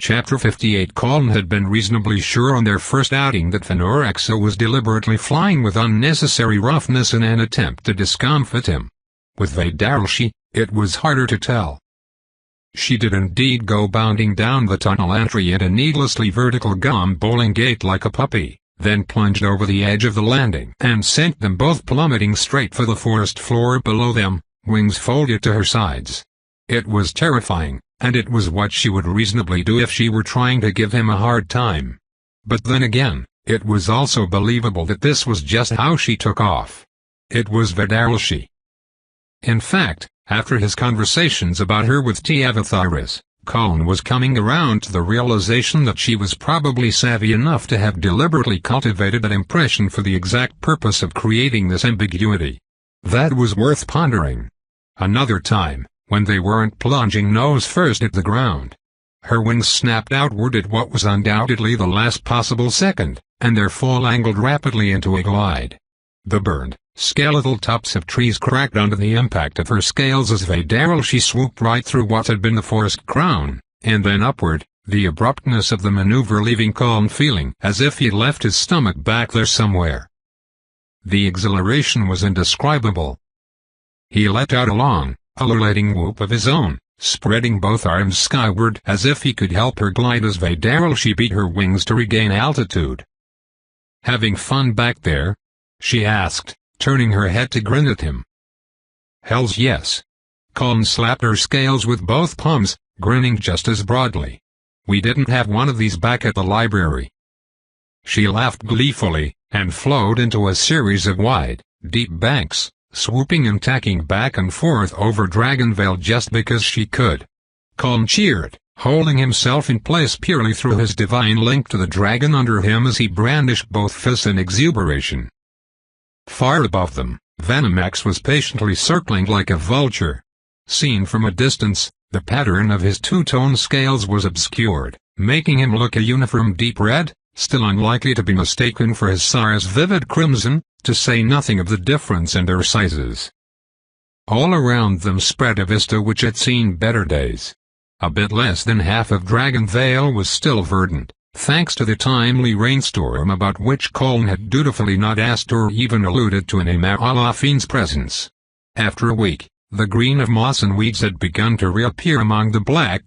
Chapter 58. Colin had been reasonably sure on their first outing that Venorexa was deliberately flying with unnecessary roughness in an attempt to discomfit him. With Vedarelshi, it was harder to tell. She did indeed go bounding down the tunnel entry at a needlessly vertical gum-bowling gait like a puppy, then plunged over the edge of the landing and sent them both plummeting straight for the forest floor below them, wings folded to her sides. It was terrifying, and it was what she would reasonably do if she were trying to give him a hard time. But then again, it was also believable that this was just how she took off. It was Vedarelshi. In fact, after his conversations about her with Tiavathyris, Colin was coming around to the realization that she was probably savvy enough to have deliberately cultivated that impression for the exact purpose of creating this ambiguity. That was worth pondering. Another time, when they weren't plunging nose first at the ground, her wings snapped outward at what was undoubtedly the last possible second, and their fall angled rapidly into a glide. The burned, skeletal tops of trees cracked under the impact of her scales as Vedarelshi swooped right through what had been the forest crown, and then upward, the abruptness of the maneuver leaving Colin feeling as if he'd left his stomach back there somewhere. The exhilaration was indescribable. He let out a long, ululating whoop of his own, spreading both arms skyward as if he could help her glide as Vedarelshi beat her wings to regain altitude. "Having fun back there?" she asked, turning her head to grin at him. "Hells yes." Colin slapped her scales with both palms, grinning just as broadly. "We didn't have one of these back at the library." She laughed gleefully, and flowed into a series of wide, deep banks, swooping and tacking back and forth over Dragonvale just because she could. Colin cheered, holding himself in place purely through his divine link to the dragon under him as he brandished both fists in exuberation. Far above them, Venomex was patiently circling like a vulture. Seen from a distance, the pattern of his two-tone scales was obscured, making him look a uniform deep red, still unlikely to be mistaken for his sire's vivid crimson, to say nothing of the difference in their sizes. All around them spread a vista which had seen better days. A bit less than half of Dragonvale was still verdant, thanks to the timely rainstorm about which Colin had dutifully not asked or even alluded to in Amar Alafin's presence. After a week, the green of moss and weeds had begun to reappear among the black.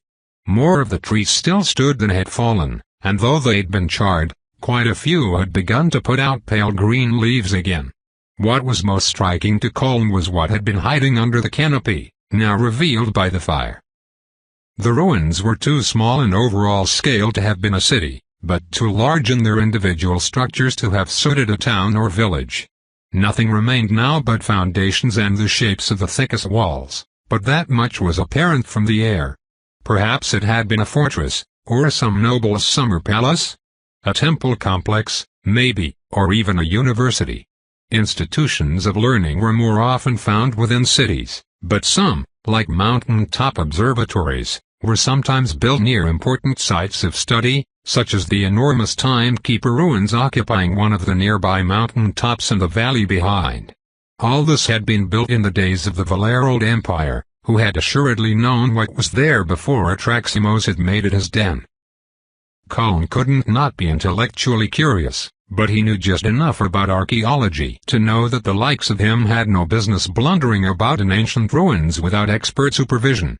More of the trees still stood than had fallen, and though they'd been charred, quite a few had begun to put out pale green leaves again. What was most striking to Colin was what had been hiding under the canopy, now revealed by the fire. The ruins were too small in overall scale to have been a city, but too large in their individual structures to have suited a town or village. Nothing remained now but foundations and the shapes of the thickest walls, but that much was apparent from the air. Perhaps it had been a fortress, or some noble summer palace? A temple complex, maybe, or even a university. Institutions of learning were more often found within cities, but some, like mountain-top observatories, were sometimes built near important sites of study, such as the enormous Timekeeper ruins occupying one of the nearby mountain tops and the valley behind. All this had been built in the days of the Valerold Empire, who had assuredly known what was there before Atraximos had made it his den. Colin couldn't not be intellectually curious, but he knew just enough about archaeology to know that the likes of him had no business blundering about in ancient ruins without expert supervision.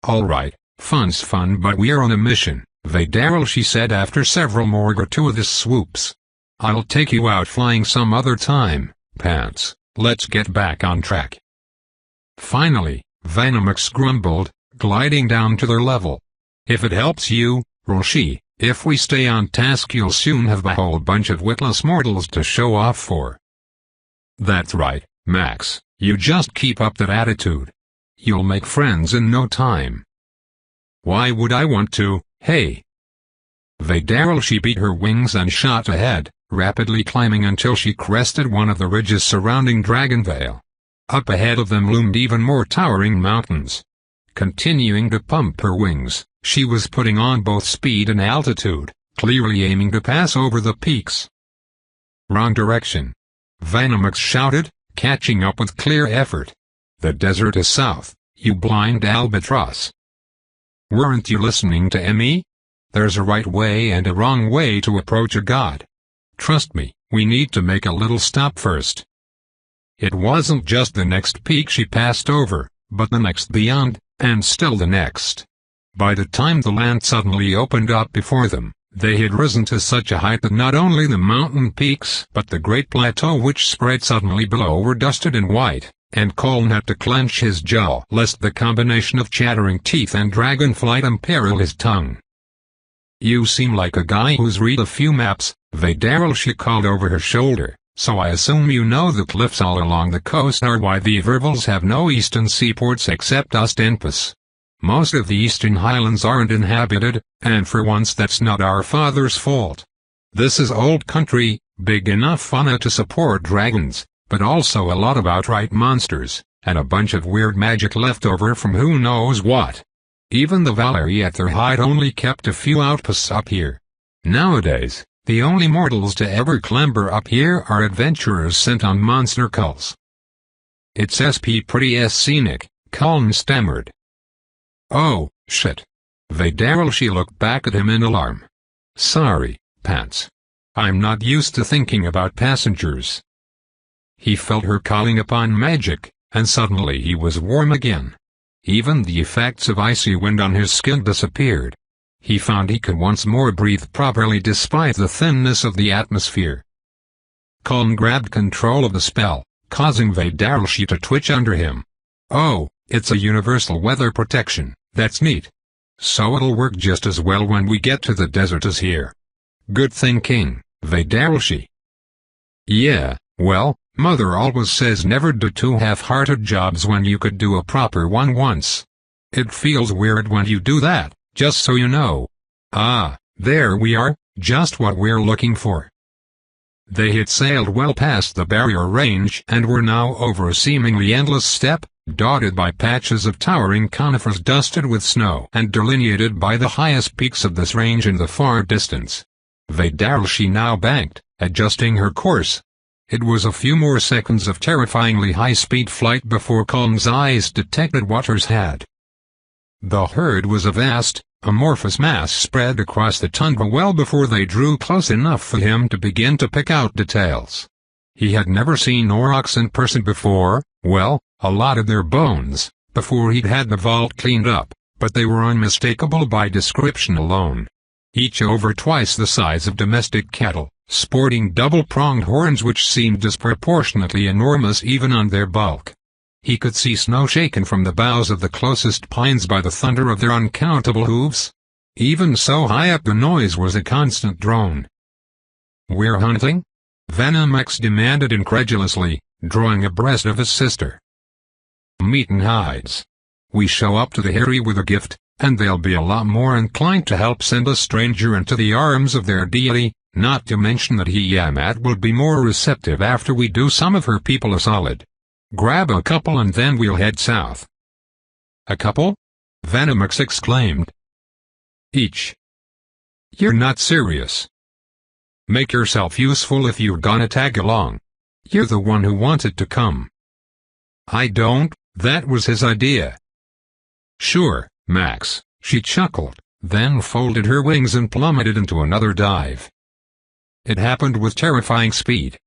"All right, fun's fun, but we're on a mission," Vedarelshi said after several more gratuitous swoops. "I'll take you out flying some other time, Pants. Let's get back on track." Finally, Venomex grumbled, gliding down to their level. "If it helps you, Roshi, if we stay on task you'll soon have a whole bunch of witless mortals to show off for." "That's right, Max, you just keep up that attitude. You'll make friends in no time." "Why would I want to, hey?" Vedarelshi beat her wings and shot ahead, rapidly climbing until she crested one of the ridges surrounding Dragonvale. Up ahead of them loomed even more towering mountains. Continuing to pump her wings, she was putting on both speed and altitude, clearly aiming to pass over the peaks. "Wrong direction," Venomex shouted, catching up with clear effort. "The desert is south, you blind albatross." "Weren't you listening to me?" there's a right way and a wrong way to approach a god. Trust me, we need to make a little stop first. It wasn't just the next peak she passed over, but the next beyond, and still the next. By the time the land suddenly opened up before them, they had risen to such a height that not only the mountain peaks but the great plateau which spread suddenly below were dusted in white, and Colin had to clench his jaw lest the combination of chattering teeth and dragon flight imperil his tongue. "You seem like a guy who's read a few maps," she called over her shoulder, "so I assume you know the cliffs all along the coast are why the Vervels have no eastern seaports except Ostenpus. Most of the eastern highlands aren't inhabited, and for once that's not our father's fault. This is old country, big enough fauna to support dragons, but also a lot of outright monsters, and a bunch of weird magic left over from who knows what. Even the Valeri at their height only kept a few outposts up here. Nowadays, the only mortals to ever clamber up here are adventurers sent on monster culls." "It's pretty scenic," Colin stammered. "Oh, shit." She looked back at him in alarm. "Sorry, Pants. I'm not used to thinking about passengers." He felt her calling upon magic, and suddenly he was warm again. Even the effects of icy wind on his skin disappeared. He found he could once more breathe properly despite the thinness of the atmosphere. Colin grabbed control of the spell, causing Vedaralshi to twitch under him. "Oh, it's a universal weather protection. That's neat. So it'll work just as well when we get to the desert as here." "Good thinking, Vedaralshi." "Yeah, well, Mother always says never do two half-hearted jobs when you could do a proper one once. It feels weird when you do that, just so you know." "Ah, there we are, just what we're looking for." They had sailed well past the barrier range and were now over a seemingly endless steppe, dotted by patches of towering conifers dusted with snow and delineated by the highest peaks of this range in the far distance. Vedaralshi now banked, adjusting her course. It was a few more seconds of terrifyingly high-speed flight before Colin's eyes detected what hers had. The herd was a vast, amorphous mass spread across the tundra well before they drew close enough for him to begin to pick out details. He had never seen aurochs in person before, well, a lot of their bones, before he'd had the vault cleaned up, but they were unmistakable by description alone. Each over twice the size of domestic cattle, sporting double-pronged horns which seemed disproportionately enormous even on their bulk. He could see snow shaken from the boughs of the closest pines by the thunder of their uncountable hooves. Even so high up the noise was a constant drone. "We're hunting?" Venomex demanded incredulously, drawing abreast of his sister. "Meat and hides. We show up to the Harry with a gift, and they'll be a lot more inclined to help send a stranger into the arms of their deity, not to mention that Yamat will be more receptive after we do some of her people a solid. Grab a couple and then we'll head south." "A couple?" Venomex exclaimed. "Each." "You're not serious. Make yourself useful if you're gonna tag along. You're the one who wanted to come." "I don't, that was his idea." "Sure, Max," she chuckled, then folded her wings and plummeted into another dive. It happened with terrifying speed.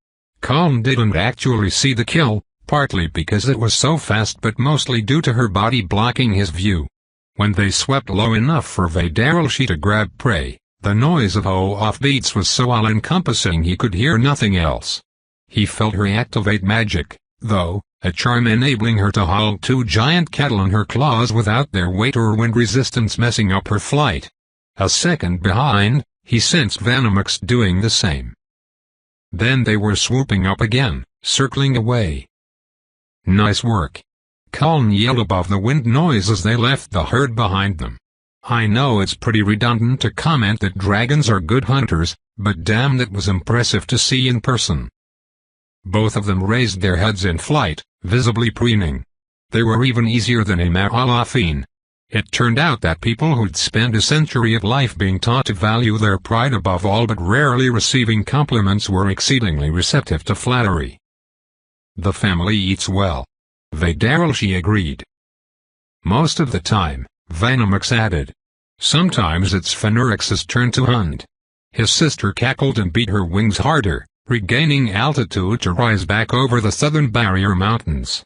Colin didn't actually see the kill, partly because it was so fast but mostly due to her body blocking his view. When they swept low enough for Vedaralshi to grab prey, the noise of offbeats was so all-encompassing he could hear nothing else. He felt her activate magic, though, a charm enabling her to haul two giant cattle in her claws without their weight or wind resistance messing up her flight. A second behind, he sensed Venomex doing the same. Then they were swooping up again, circling away. "Nice work," Colin yelled above the wind noise as they left the herd behind them. "I know it's pretty redundant to comment that dragons are good hunters, but damn, that was impressive to see in person." Both of them raised their heads in flight, visibly preening. They were even easier than a Mahalafine. It turned out that people who'd spent a century of life being taught to value their pride above all but rarely receiving compliments were exceedingly receptive to flattery. "The family eats well," Vedaralshi agreed. "Most of the time," Venomex added. Sometimes it's Fenurix's turn to hunt. His sister cackled and beat her wings harder, regaining altitude to rise back over the southern barrier mountains.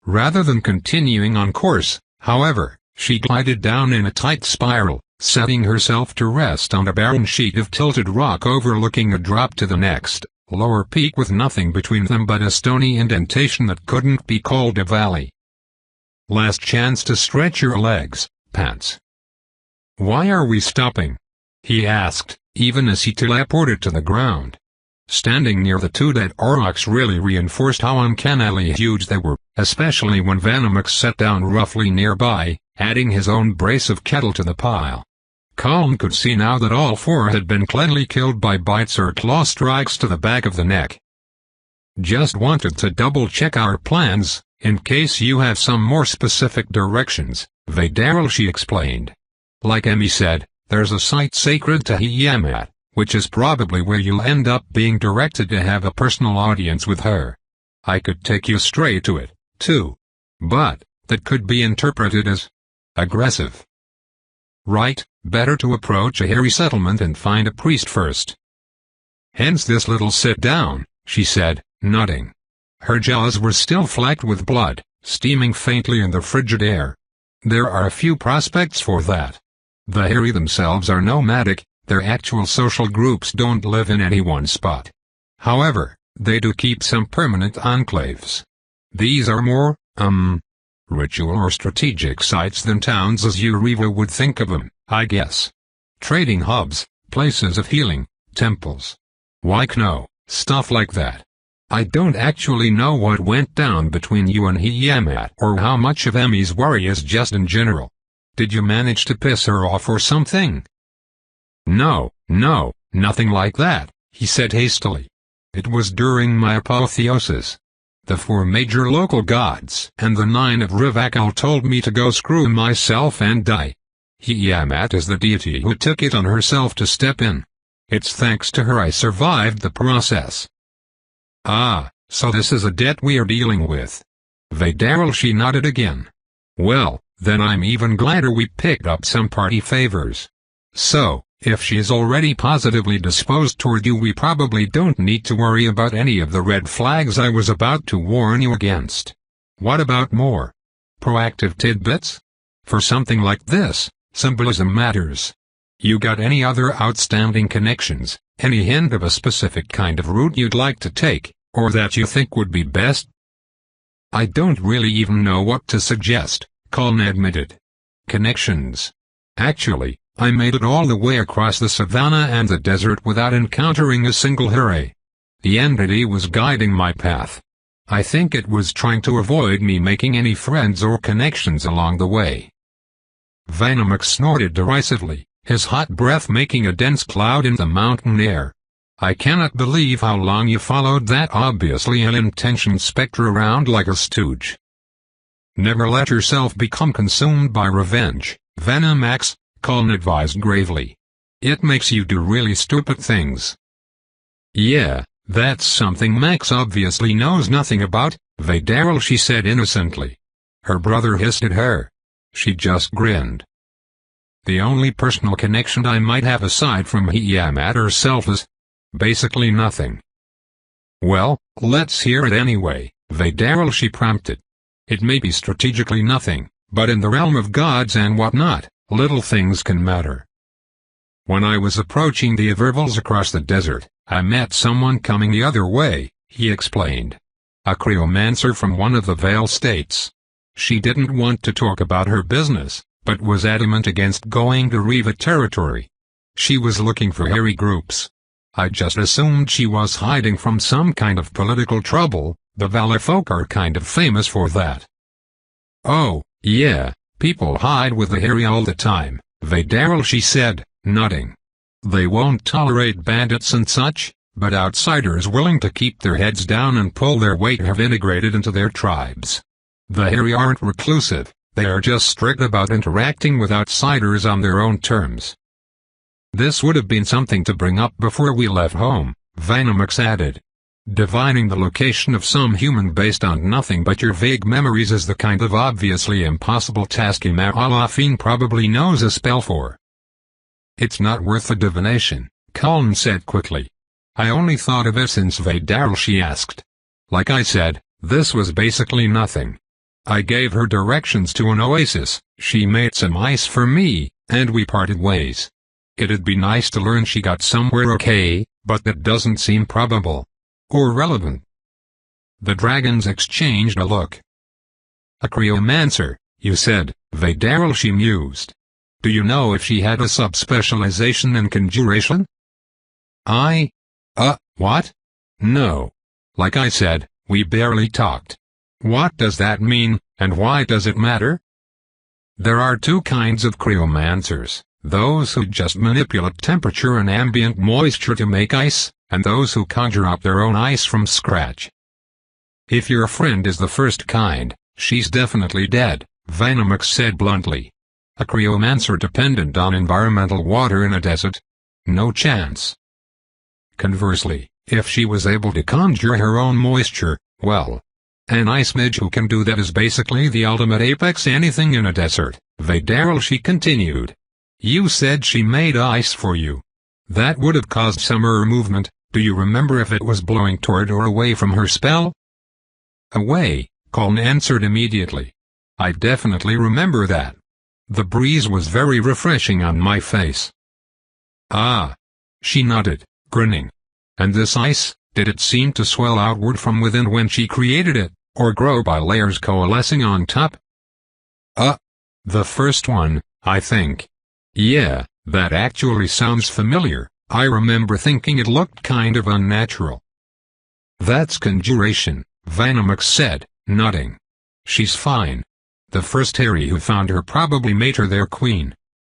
Rather than continuing on course, however, she glided down in a tight spiral, setting herself to rest on a barren sheet of tilted rock overlooking a drop to the next, lower peak with nothing between them but a stony indentation that couldn't be called a valley. Last chance to stretch your legs, pants. Why are we stopping? He asked, even as he teleported to the ground. Standing near the two dead aurochs really reinforced how uncannily huge they were, especially when Venomix sat down roughly nearby, adding his own brace of kettle to the pile. Colin could see now that all four had been cleanly killed by bites or claw strikes to the back of the neck. Just wanted to double-check our plans, in case you have some more specific directions, Vadaryl, she explained. Like Emmy said, there's a site sacred to Tiamat, which is probably where you'll end up being directed to have a personal audience with her. I could take you straight to it, too. But, that could be interpreted as aggressive. Right, better to approach a hairy settlement and find a priest first. Hence this little sit-down, she said, nodding. Her jaws were still flecked with blood, steaming faintly in the frigid air. There are a few prospects for that. The hairy themselves are nomadic, their actual social groups don't live in any one spot. However, they do keep some permanent enclaves. These are more, ritual or strategic sites than towns as Uriva would think of them, I guess. Trading hubs, places of healing, temples. Wykno, stuff like that. I don't actually know what went down between you and Tiamat or how much of Emmy's worry is just in general. Did you manage to piss her off or something? No, nothing like that, he said hastily. It was during my apotheosis. The 4 major local gods and the 9 of Rivakal told me to go screw myself and die. Tiamat is the deity who took it on herself to step in. It's thanks to her I survived the process. Ah, so this is a debt we're dealing with. Vadaryl, she nodded again. Well, then I'm even gladder we picked up some party favors. So, if she's already positively disposed toward you, we probably don't need to worry about any of the red flags I was about to warn you against. What about more proactive tidbits? For something like this, symbolism matters. You got any other outstanding connections, any hint of a specific kind of route you'd like to take, or that you think would be best? I don't really even know what to suggest, Colin admitted. Connections. Actually, I made it all the way across the savannah and the desert without encountering a single hare. The entity was guiding my path. I think it was trying to avoid me making any friends or connections along the way. Venomix snorted derisively, his hot breath making a dense cloud in the mountain air. I cannot believe how long you followed that obviously ill-intentioned spectre around like a stooge. Never let yourself become consumed by revenge, Venomax, Colin advised gravely. It makes you do really stupid things. Yeah, that's something Max obviously knows nothing about, Vadaryl, she said innocently. Her brother hissed at her. She just grinned. The only personal connection I might have aside from Tiamat herself is basically nothing. Well, let's hear it anyway, Vadaryl, she prompted. It may be strategically nothing, but in the realm of gods and whatnot, little things can matter. When I was approaching the Avervals across the desert, I met someone coming the other way, he explained. A cryomancer from one of the Vale states. She didn't want to talk about her business, but was adamant against going to Riva territory. She was looking for hairy groups. I just assumed she was hiding from some kind of political trouble. The Valley folk are kind of famous for that. Oh, yeah, people hide with the hairy all the time, Vadaryl, she said, nodding. They won't tolerate bandits and such, but outsiders willing to keep their heads down and pull their weight have integrated into their tribes. The hairy aren't reclusive, they are just strict about interacting with outsiders on their own terms. This would have been something to bring up before we left home, Venomix added. Divining the location of some human based on nothing but your vague memories is the kind of obviously impossible task Imam probably knows a spell for. It's not worth the divination, Colin said quickly. I only thought of it since she asked. Like I said, this was basically nothing. I gave her directions to an oasis, she made some ice for me, and we parted ways. It'd be nice to learn she got somewhere okay, but that doesn't seem probable. Or relevant. The dragons exchanged a look. A cryomancer, you said, she mused. Do you know if she had a subspecialization in conjuration? What? No. Like I said, we barely talked. What does that mean, and why does it matter? There are two kinds of cryomancers, those who just manipulate temperature and ambient moisture to make ice, and those who conjure up their own ice from scratch. If your friend is the first kind, she's definitely dead, Vanamax said bluntly. A cryomancer dependent on environmental water in a desert? No chance. Conversely, if she was able to conjure her own moisture, well, an ice mage who can do that is basically the ultimate apex anything in a desert, she continued. You said she made ice for you. That would have caused some movement. Do you remember if it was blowing toward or away from her spell? Away, Colin answered immediately. I definitely remember that. The breeze was very refreshing on my face. Ah. She nodded, grinning. And this ice, did it seem to swell outward from within when she created it, or grow by layers coalescing on top? The first one, I think. Yeah, that actually sounds familiar. I remember thinking it looked kind of unnatural. That's conjuration, Vanamax said, nodding. She's fine. The first Harry who found her probably made her their queen.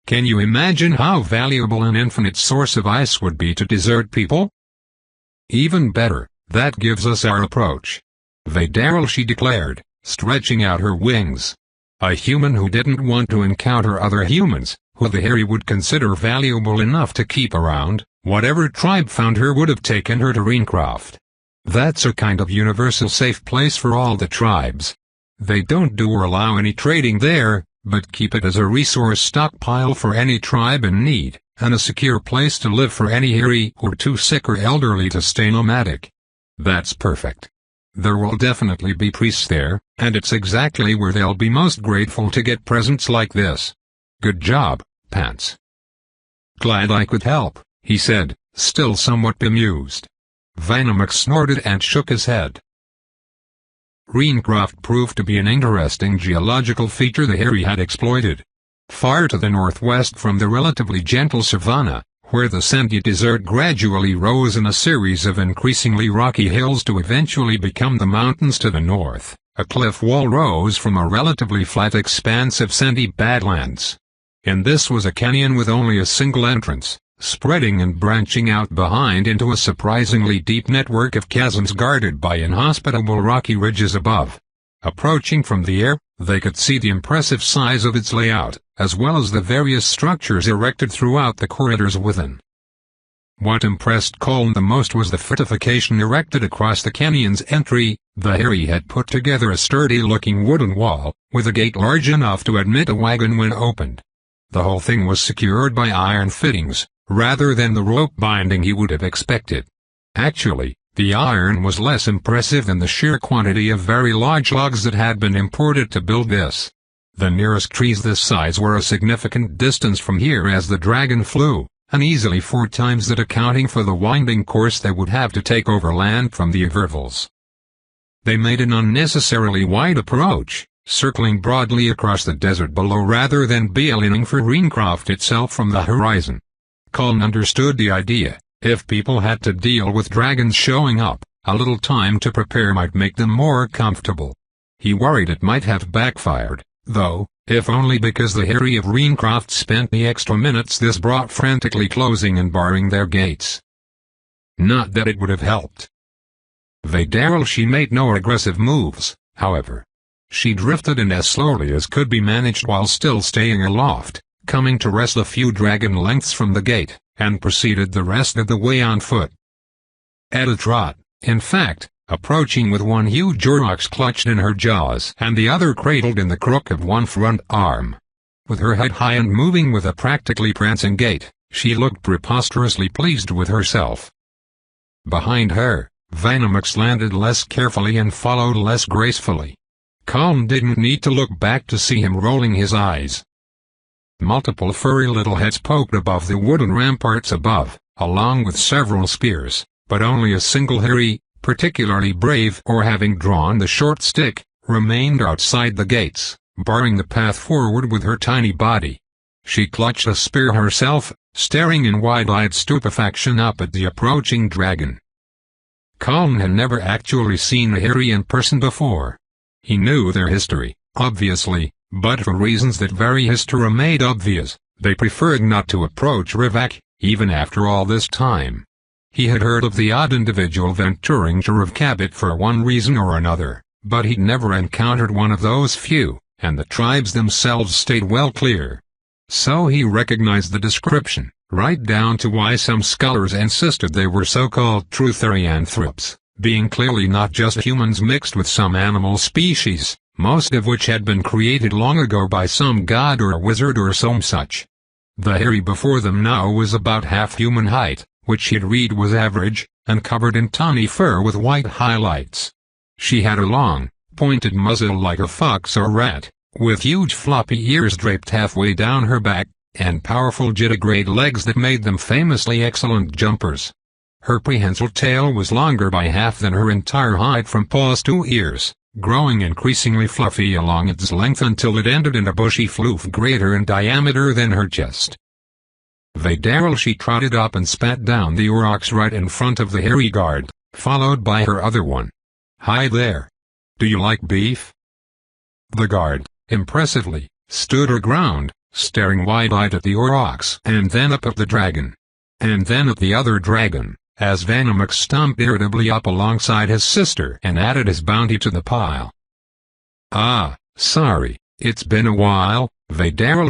Can you imagine how valuable an infinite source of ice would be to desert people? Even better, that gives us our approach. she declared, stretching out her wings. A human who didn't want to encounter other humans, who the Harry would consider valuable enough to keep around, whatever tribe found her would have taken her to Reencroft. That's a kind of universal safe place for all the tribes. They don't do or allow any trading there, but keep it as a resource stockpile for any tribe in need, and a secure place to live for any Harry who are too sick or elderly to stay nomadic. That's perfect. There will definitely be priests there, and it's exactly where they'll be most grateful to get presents like this. Good job, Pants. Glad I could help, he said, still somewhat bemused. Vanamax snorted and shook his head. Reencroft proved to be an interesting geological feature the Harry had exploited. Far to the northwest from the relatively gentle savanna, where the sandy desert gradually rose in a series of increasingly rocky hills to eventually become the mountains to the north, a cliff wall rose from a relatively flat expanse of sandy badlands. In this was a canyon with only a single entrance, spreading and branching out behind into a surprisingly deep network of chasms guarded by inhospitable rocky ridges above. Approaching from the air, they could see the impressive size of its layout, as well as the various structures erected throughout the corridors within. What impressed Colin the most was the fortification erected across the canyon's entry. The Harry had put together a sturdy-looking wooden wall, with a gate large enough to admit a wagon when opened. The whole thing was secured by iron fittings, rather than the rope binding he would have expected. Actually, the iron was less impressive than the sheer quantity of very large logs that had been imported to build this. The nearest trees this size were a significant distance from here as the dragon flew, and easily 4 times that, accounting for the winding course they would have to take overland from the Evervilles. They made an unnecessarily wide approach, circling broadly across the desert below rather than beelining for Reencroft itself from the horizon. Colin understood the idea. If people had to deal with dragons showing up, a little time to prepare might make them more comfortable. He worried it might have backfired, though, if only because the Harry of Reencroft spent the extra minutes this brought frantically closing and barring their gates. Not that it would have helped. She made no aggressive moves, however. She drifted in as slowly as could be managed while still staying aloft, coming to rest a few dragon lengths from the gate, and proceeded the rest of the way on foot. At a trot, In fact, approaching with one huge aurochs clutched in her jaws and the other cradled in the crook of one front arm. With her head high and moving with a practically prancing gait, she looked preposterously pleased with herself. Behind her, Venomox landed less carefully and followed less gracefully. Colin didn't need to look back to see him rolling his eyes. Multiple furry little heads poked above the wooden ramparts above, along with several spears, but only a single hairy, particularly brave or having drawn the short stick, remained outside the gates, barring the path forward with her tiny body. She clutched a spear herself, staring in wide-eyed stupefaction up at the approaching dragon. Colin had never actually seen a hairy in person before. He knew their history, obviously, but for reasons that very history made obvious, they preferred not to approach Rivak, even after all this time. He had heard of the odd individual venturing to Rivkabit for one reason or another, but he'd never encountered one of those few, and the tribes themselves stayed well clear. So he recognized the description, right down to why some scholars insisted they were so-called true therianthropes, being clearly not just humans mixed with some animal species, most of which had been created long ago by some god or wizard or some such. The hairy before them now was about half human height, which he'd read was average, and covered in tawny fur with white highlights. She had a long, pointed muzzle like a fox or rat, with huge floppy ears draped halfway down her back, and powerful jittigrade legs that made them famously excellent jumpers. Her prehensile tail was longer by half than her entire height from paws to ears, growing increasingly fluffy along its length until it ended in a bushy floof greater in diameter than her chest. She trotted up and spat down the aurochs right in front of the hairy guard, followed by her other one. "Hi there. Do you like beef?" The guard, impressively, stood her ground, staring wide-eyed at the aurochs and then up at the dragon. And then at the other dragon, as Venomox stomped irritably up alongside his sister and added his bounty to the pile. "Ah, sorry, it's been a while,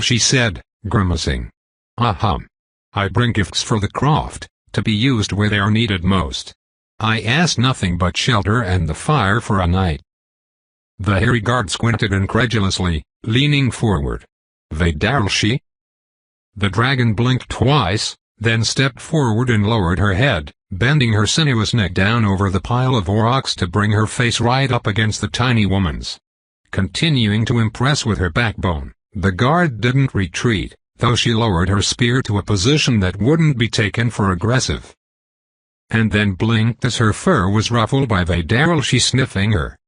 she said, grimacing. "Ahem. I bring gifts for the croft, to be used where they are needed most. I ask nothing but shelter and the fire for a night." The hairy guard squinted incredulously, leaning forward. "The dragon blinked twice, then stepped forward and lowered her head, bending her sinuous neck down over the pile of aurochs to bring her face right up against the tiny woman's. Continuing to impress with her backbone, the guard didn't retreat, though she lowered her spear to a position that wouldn't be taken for aggressive. And then blinked as her fur was ruffled by she sniffing her.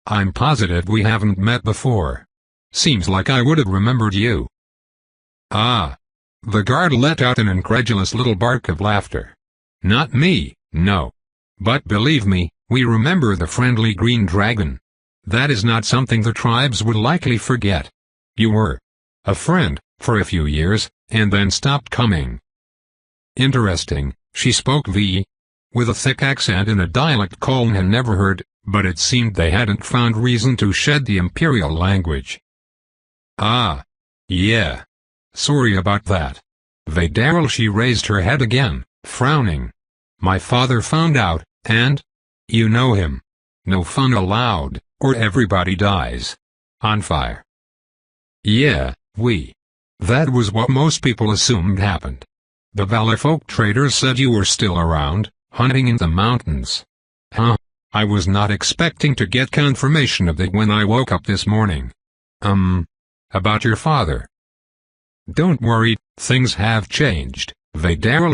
I'm positive we haven't met before. Seems like I would have remembered you." "Ah." The guard let out an incredulous little bark of laughter. "Not me, no. But believe me, we remember the friendly green dragon. That is not something the tribes would likely forget. You were a friend, for a few years, and then stopped coming." "Interesting," she spoke with a thick accent in a dialect Colin had never heard, but it seemed they hadn't found reason to shed the imperial language. "Ah. Yeah. Sorry about that." She raised her head again, frowning. "My father found out, and you know him. No fun allowed, or everybody dies. On fire." "Yeah, that was what most people assumed happened. The Valley folk traders said you were still around, hunting in the mountains." "Huh. I was not expecting to get confirmation of that when I woke up this morning." About your father?" "Don't worry, things have changed,"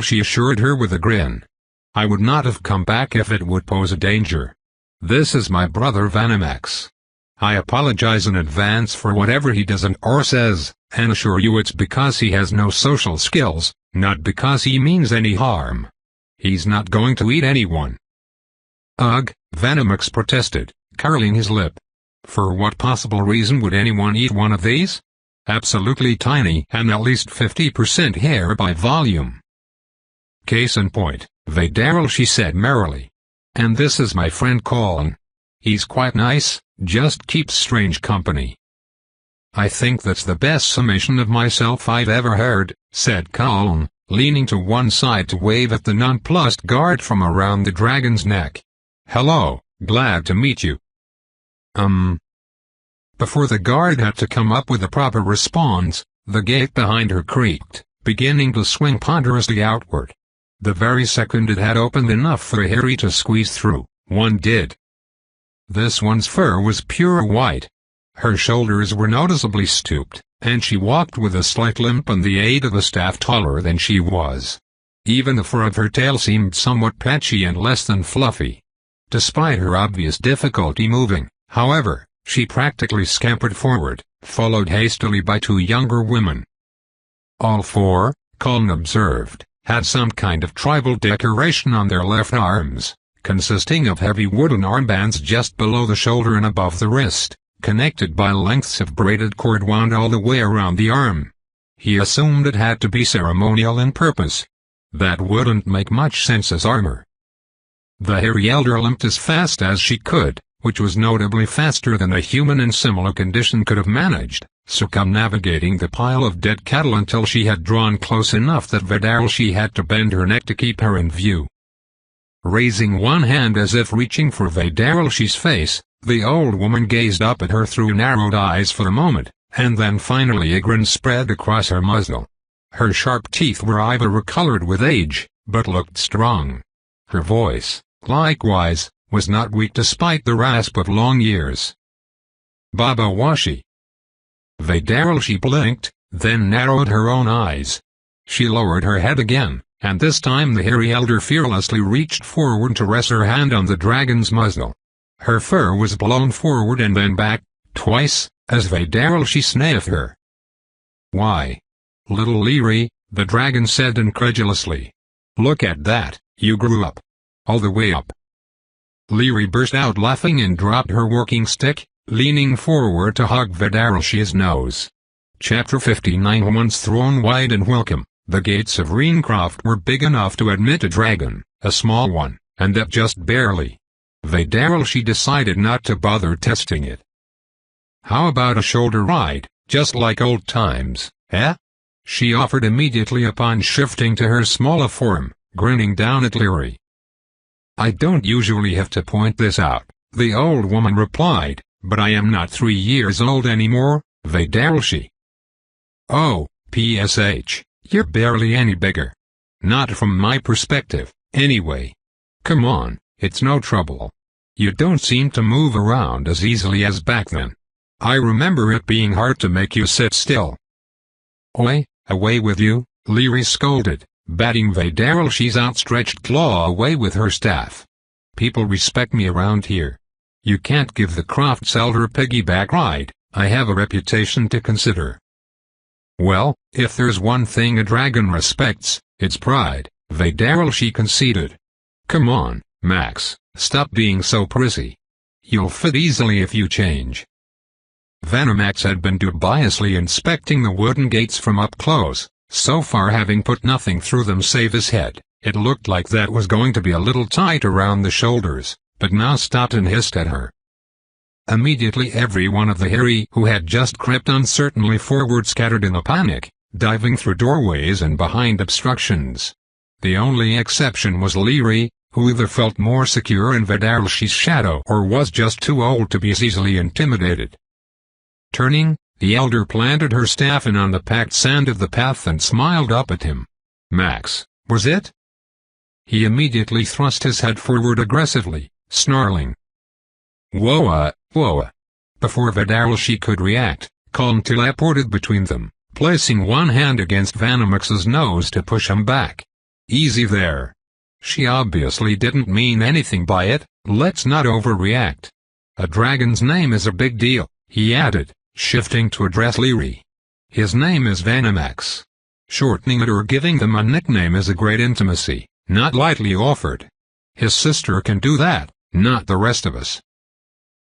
she assured her with a grin. "I would not have come back if it would pose a danger. This is my brother Venomox. I apologize in advance for whatever he doesn't or says, and assure you it's because he has no social skills, not because he means any harm. He's not going to eat anyone." "Ugh," Venomox protested, curling his lip. "For what possible reason would anyone eat one of these? Absolutely tiny and at least 50% hair by volume." "Case in point, she said merrily. "And this is my friend Colin. He's quite nice, just keeps strange company." "I think that's the best summation of myself I've ever heard," said Colin, leaning to one side to wave at the nonplussed guard from around the dragon's neck. "Hello, glad to meet you." Before the guard had to come up with a proper response, the gate behind her creaked, beginning to swing ponderously outward. The very second it had opened enough for Harry to squeeze through, one did. This one's fur was pure white. Her shoulders were noticeably stooped, and she walked with a slight limp and the aid of a staff taller than she was. Even the fur of her tail seemed somewhat patchy and less than fluffy. Despite her obvious difficulty moving, however, she practically scampered forward, followed hastily by two younger women. All four, Colin observed, had some kind of tribal decoration on their left arms, consisting of heavy wooden armbands just below the shoulder and above the wrist, connected by lengths of braided cord wound all the way around the arm. He assumed it had to be ceremonial in purpose. That wouldn't make much sense as armor. The hairy elder limped as fast as she could, which was notably faster than a human in similar condition could have managed, circumnavigating the pile of dead cattle until she had drawn close enough that Vedalshi had to bend her neck to keep her in view. Raising one hand as if reaching for Vedalshi's face, the old woman gazed up at her through narrowed eyes for a moment, and then finally a grin spread across her muzzle. Her sharp teeth were ivory-colored with age, but looked strong. Her voice, likewise, was not weak despite the rasp of long years. "Baba Washi." Vedalshi blinked, then narrowed her own eyes. She lowered her head again, and this time the hairy elder fearlessly reached forward to rest her hand on the dragon's muzzle. Her fur was blown forward and then back, twice, as Vedalshi sniffed her. "Why, little Leary," the dragon said incredulously. "Look at that, you grew up. All the way up." Leary burst out laughing and dropped her working stick, leaning forward to hug Vedalshi's nose. Chapter 59. Once thrown wide and welcome, the gates of Reencroft were big enough to admit a dragon, a small one, and that just barely. Vedalshi decided not to bother testing it. "How about a shoulder ride, just like old times, eh?" she offered immediately upon shifting to her smaller form, grinning down at Leary. "I don't usually have to point this out," the old woman replied, "but I am not 3 years old anymore, Vedalshi." "Oh, PSH, you're barely any bigger. Not from my perspective, anyway. Come on, it's no trouble. You don't seem to move around as easily as back then. I remember it being hard to make you sit still." "Oi, away with you," Leary scolded, batting Vedalshi's outstretched claw away with her staff. "People respect me around here. You can't give the Crofts elder a piggyback ride, I have a reputation to consider." "Well, if there's one thing a dragon respects, it's pride," Vedalshi conceded. "Come on, Max, stop being so prissy. You'll fit easily if you change." Vanamax had been dubiously inspecting the wooden gates from up close, so far having put nothing through them save his head. It looked like that was going to be a little tight around the shoulders, but now stopped and hissed at her. Immediately every one of the hairy who had just crept uncertainly forward scattered in a panic, diving through doorways and behind obstructions. The only exception was Leary, who either felt more secure in Vedalshi's shadow or was just too old to be as easily intimidated. Turning, the elder planted her staff in on the packed sand of the path and smiled up at him. "Max, was it?" He immediately thrust his head forward aggressively, snarling. "Whoa, whoa." Before Vedalshi could react, Colin teleported between them, placing one hand against Vanamax's nose to push him back. "Easy there. She obviously didn't mean anything by it, let's not overreact. A dragon's name is a big deal," he added, shifting to address Leary. "His name is Vanamax. Shortening it or giving them a nickname is a great intimacy, not lightly offered. His sister can do that, not the rest of us."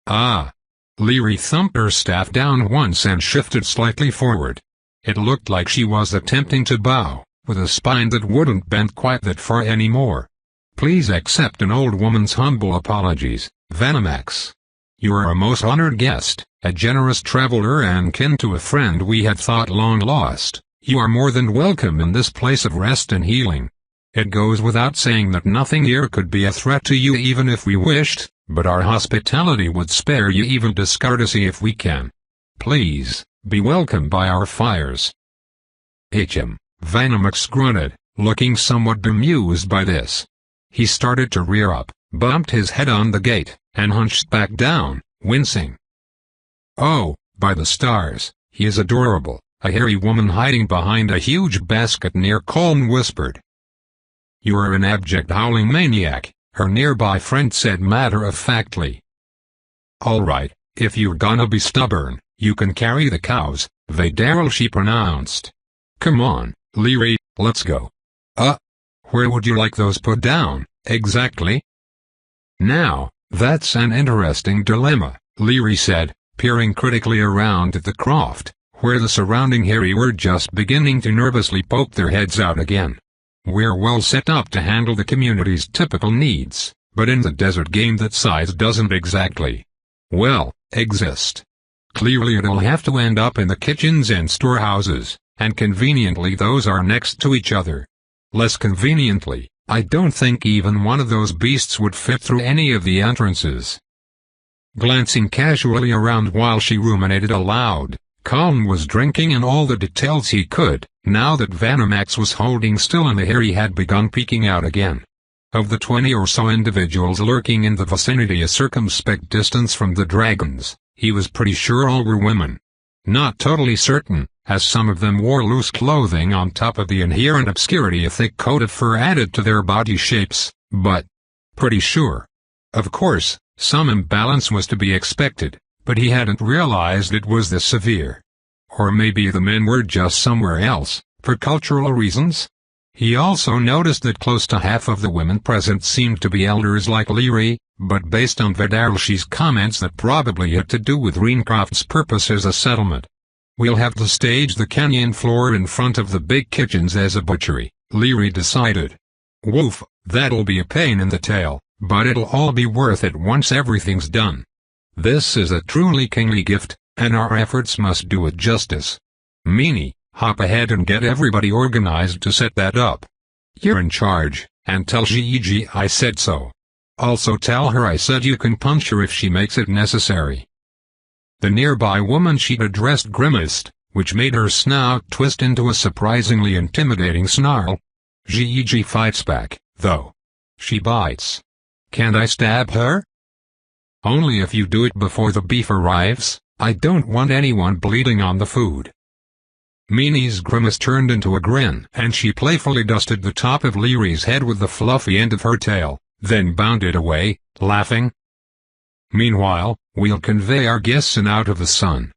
"Ah." Leary thumped her staff down once and shifted slightly forward. It looked like she was attempting to bow, with a spine that wouldn't bend quite that far anymore. "Please accept an old woman's humble apologies, Vanamax. You are a most honored guest, a generous traveler and kin to a friend we had thought long lost. You are more than welcome in this place of rest and healing. It goes without saying that nothing here could be a threat to you even if we wished, but our hospitality would spare you even discourtesy if we can. Please, be welcomed by our fires. Vanamax grunted, looking somewhat bemused by this. He started to rear up, bumped his head on the gate, and hunched back down, wincing. Oh, by the stars, he is adorable, a hairy woman hiding behind a huge basket near Colin whispered. You are an abject howling maniac, her nearby friend said matter-of-factly. All right, if you're gonna be stubborn, you can carry the cows, Vadaril she pronounced. Come on, Leary, let's go. Where would you like those put down, exactly? Now, that's an interesting dilemma, Leary said, peering critically around at the croft, where the surrounding hairy were just beginning to nervously poke their heads out again. We're well set up to handle the community's typical needs, but in the desert game that size doesn't exactly, well, exist. Clearly it'll have to end up in the kitchens and storehouses, and conveniently those are next to each other. Less conveniently, I don't think even one of those beasts would fit through any of the entrances. Glancing casually around while she ruminated aloud, Colin was drinking in all the details he could, now that Vanamax was holding still and the hairy had begun peeking out again. Of the 20 or so individuals lurking in the vicinity a circumspect distance from the dragons, he was pretty sure all were women. Not totally certain, as some of them wore loose clothing on top of the inherent obscurity a thick coat of fur added to their body shapes, but pretty sure. Of course, some imbalance was to be expected, but he hadn't realized it was this severe. Or maybe the men were just somewhere else, for cultural reasons? He also noticed that close to half of the women present seemed to be elders like Leary, but based on Vadarlshi's comments that probably had to do with Reencroft's purpose as a settlement. We'll have to stage the canyon floor in front of the big kitchens as a butchery, Leary decided. Woof, that'll be a pain in the tail, but it'll all be worth it once everything's done. This is a truly kingly gift, and our efforts must do it justice. Meanie, hop ahead and get everybody organized to set that up. You're in charge, and tell Gigi I said so. Also tell her I said you can punch her if she makes it necessary. The nearby woman she'd addressed grimaced, which made her snout twist into a surprisingly intimidating snarl. Gigi fights back, though. She bites. Can't I stab her? Only if you do it before the beef arrives. I don't want anyone bleeding on the food. Meanie's grimace turned into a grin, and she playfully dusted the top of Leary's head with the fluffy end of her tail, then bounded away, laughing. Meanwhile, we'll convey our guests in out of the sun,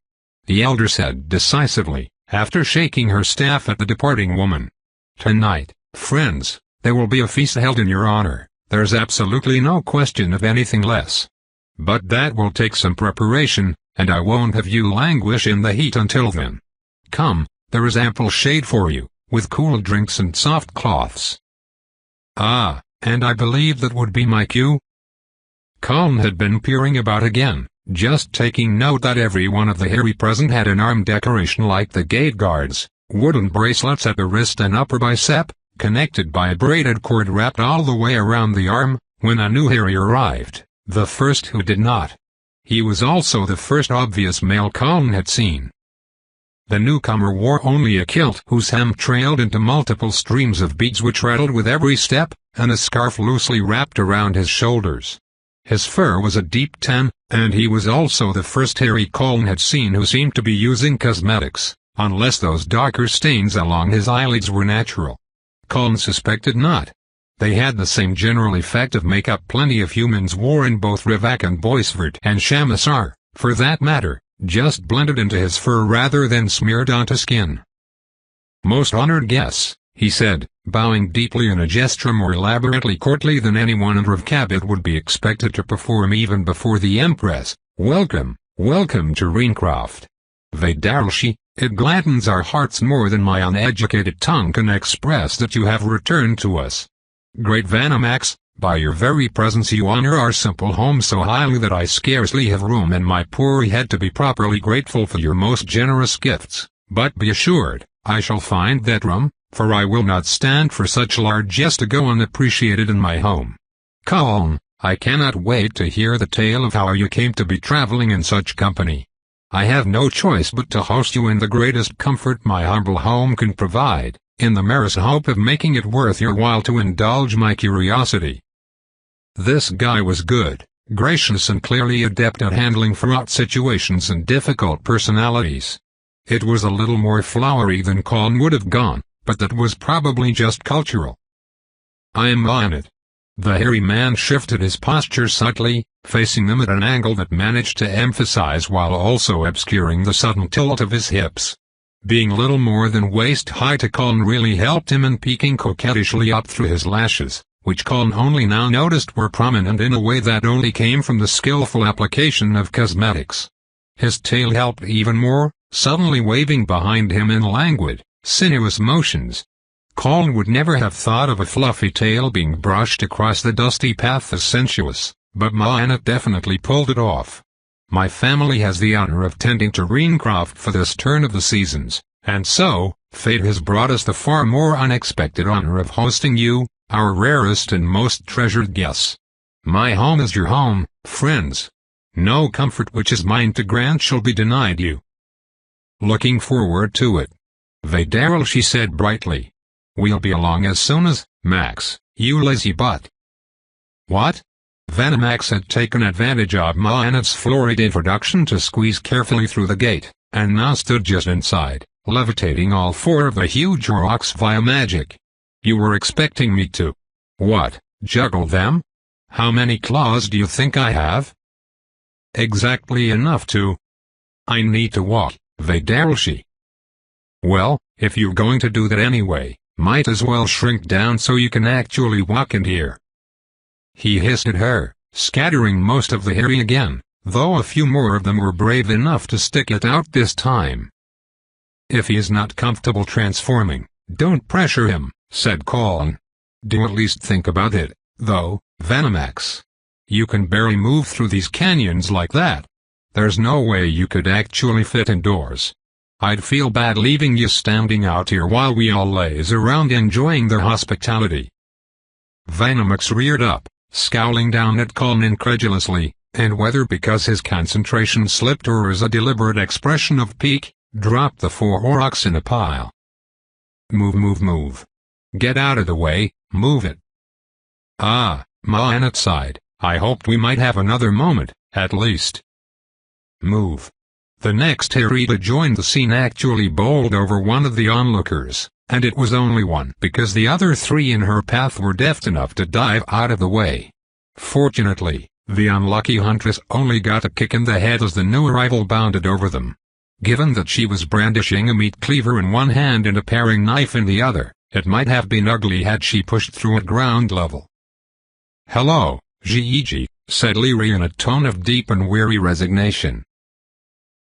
the elder said decisively, after shaking her staff at the departing woman. Tonight, friends, there will be a feast held in your honor, there's absolutely no question of anything less. But that will take some preparation, and I won't have you languish in the heat until then. Come, there is ample shade for you, with cool drinks and soft cloths. Ah, and I believe that would be my cue? Colin had been peering about again, just taking note that every one of the hairy present had an arm decoration like the gate guards, wooden bracelets at the wrist and upper bicep, connected by a braided cord wrapped all the way around the arm, when a new hairy arrived, the first who did not. He was also the first obvious male Colin had seen. The newcomer wore only a kilt whose hem trailed into multiple streams of beads which rattled with every step, and a scarf loosely wrapped around his shoulders. His fur was a deep tan, and he was also the first hairy Colin had seen who seemed to be using cosmetics, unless those darker stains along his eyelids were natural. Colin suspected not. They had the same general effect of makeup plenty of humans wore in both Rivak and Boisvert and Shamasar, for that matter, just blended into his fur rather than smeared onto skin. Most honored guests, he said, bowing deeply in a gesture more elaborately courtly than anyone in Rivkabit would be expected to perform even before the Empress, welcome to Reencroft. Vadarlshi, it gladdens our hearts more than my uneducated tongue can express that you have returned to us. Great Vanamax, by your very presence you honor our simple home so highly that I scarcely have room in my poor head to be properly grateful for your most generous gifts, but be assured, I shall find that room, for I will not stand for such largesse to go unappreciated in my home. Colin, I cannot wait to hear the tale of how you came to be traveling in such company. I have no choice but to host you in the greatest comfort my humble home can provide, in the merest hope of making it worth your while to indulge my curiosity. This guy was good, gracious and clearly adept at handling fraught situations and difficult personalities. It was a little more flowery than Colin would have gone, but that was probably just cultural. I'm on it. The hairy man shifted his posture subtly, facing them at an angle that managed to emphasize while also obscuring the sudden tilt of his hips. Being little more than waist-high to Colin really helped him in peeking coquettishly up through his lashes, which Colin only now noticed were prominent in a way that only came from the skillful application of cosmetics. His tail helped even more, suddenly waving behind him in languid, sinuous motions. Colin would never have thought of a fluffy tail being brushed across the dusty path as sensuous, but Moana definitely pulled it off. My family has the honor of tending to Reencroft for this turn of the seasons, and so, fate has brought us the far more unexpected honor of hosting you, our rarest and most treasured guests. My home is your home, friends. No comfort which is mine to grant shall be denied you. Looking forward to it. Daryl, she said brightly. We'll be along as soon as, Max, you lazy butt. What? Max had taken advantage of Moana's florid introduction to squeeze carefully through the gate, and now stood just inside, levitating all four of the huge rocks via magic. You were expecting me to... What, juggle them? How many claws do you think I have? Exactly enough to... I need to walk, Daryl. Well, if you're going to do that anyway, might as well shrink down so you can actually walk in here. He hissed at her, scattering most of the hair again, though a few more of them were brave enough to stick it out this time. If he is not comfortable transforming, don't pressure him, said Colin. Do at least think about it, though, Max. You can barely move through these canyons like that. There's no way you could actually fit indoors. I'd feel bad leaving you standing out here while we all laze around enjoying their hospitality. Max reared up, scowling down at Colin incredulously, and whether because his concentration slipped or as a deliberate expression of pique, dropped the four rocks in a pile. Move. Get out of the way, move it. Ah, Moana sighed, I hoped we might have another moment, at least. Move. The next hairy to join the scene actually bowled over one of the onlookers, and it was only one because the other three in her path were deft enough to dive out of the way. Fortunately, the unlucky huntress only got a kick in the head as the new arrival bounded over them. Given that she was brandishing a meat cleaver in one hand and a paring knife in the other, it might have been ugly had she pushed through at ground level. Hello, Gigi, said Leary in a tone of deep and weary resignation.